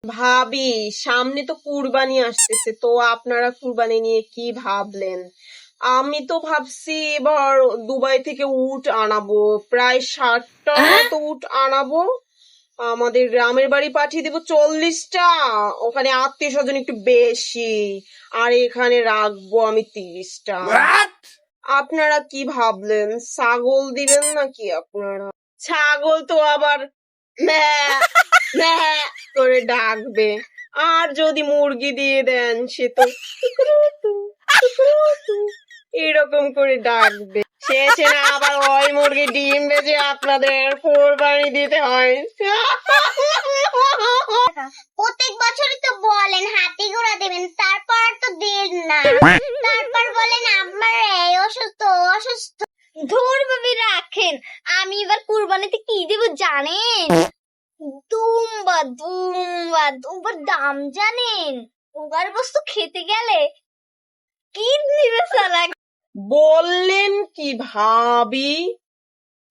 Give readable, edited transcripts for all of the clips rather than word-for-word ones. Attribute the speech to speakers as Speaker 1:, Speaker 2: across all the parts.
Speaker 1: ভাবি, সামনে তো কুরবানি আসতেছে, তো আপনারা কুরবানি নিয়ে কি ভাবলেন? আমি তো ভাবছি এবার দুবাই থেকে উট আনাবো, প্রায় 60টার মতো উট আনাবো। আমাদের গ্রামের বাড়ি পাঠিয়ে দেবো 40টা, ওখানে আত্মীয় স্বজন একটু বেশি, আর এখানে রাখবো আমি 30টা। আপনারা কি ভাবলেন? ছাগল দিবেন নাকি আপনারা? ছাগল তো আবার ম্যাঁ ম্যাঁ করে ডাকবে, আর যদি মুরগি দিয়ে দেন সে তো টুকুরুটু, টুকুরুটু এরকম করে ডাকবে। শেষে না আবার ওই মুরগি ডিম বেজে আপনাদের কোরবানি দিতে হয়।
Speaker 2: প্রত্যেক বছরই তো বলেন হাতি ঘোড়া দেবেন, তারপর আর তো দেন না। তারপর বলেন আমার এই অসুস্থ অসুস্থ। ধুর ভাবি রাখেন, আমি এবার কুরবানিতে কি দেব জানেন? দুম্বা দুম্বা দুম্বার দাম জানেন? দুম্বার বস্তু খেতে গেলে কিডনি বেচা লাগে।
Speaker 1: বললেন কি ভাবি?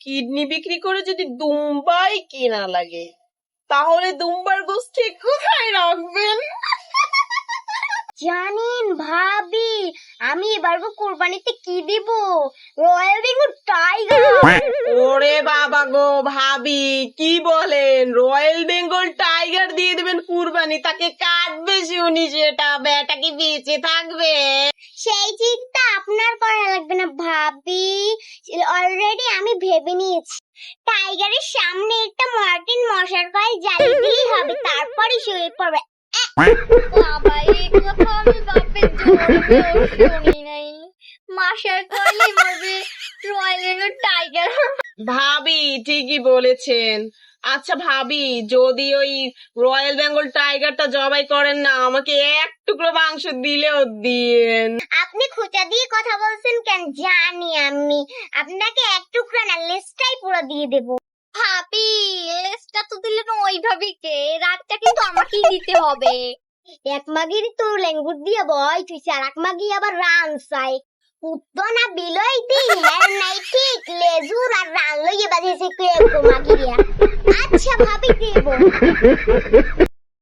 Speaker 1: কিডনি বিক্রি করে যদি দুম্বাই কেনা লাগে, তাহলে দুম্বার গোষ্ঠী কোথায় রাখবেন?
Speaker 2: জানেন ভাবি, আমি এবার কুরবানিতে কি দিব? Royal Bengal tiger.
Speaker 1: ওরে বাবা গো ভাবি, কি বলেন? রয়্যাল বেঙ্গল টাইগার দিয়ে দেবেন কুরবানি? তাকে কাটবে শুনি, সেটা বেটা কি বেঁচে থাকবে?
Speaker 2: সেই চিন্তা আপনার করা লাগবে না ভাবি, অলরেডি আমি ভেবে নিয়েছি। টাইগারের সামনে একটা মার্টিন মশার কয়েল জ্বালিয়ে দিলেই হবে, তারপরই শুয়ে পড়বে। বাবা, এই কথা আমি বাপের জন্মেও শুনি নাই। মশার কয়েলে মরবে রয়্যাল বেঙ্গল টাইগার।
Speaker 1: ভাবি ঠিকই বলেছেন। আচ্ছা ভাবি, যদি ওই রয়্যাল বেঙ্গল টাইগারটা জবাই করেন না, আমাকে এক টুকরো মাংস দিলেও দিয়েন।
Speaker 2: আপনি খুঁটা দিয়ে কথা বলছেন কেন? জানি আমি, আপনাকে এক টুকরা না লেজটাই পুরো দিয়ে দেব। ভাবি, লেজটা তো দিলেন ওইভাবে কে, রাতটা কিন্তু আমাকেই দিতে হবে। এক মাগির তো লেঙ্গুর দিয়ে বয় তুই, আর এক মাগি আবার রান চাই। কুত্তো না বিলই দি হ্যাঁ নাই ঠিক, লেজুর আর রান লইয়ে বাজেছে কে মাগিরিয়া। আচ্ছা ভাবি দেব।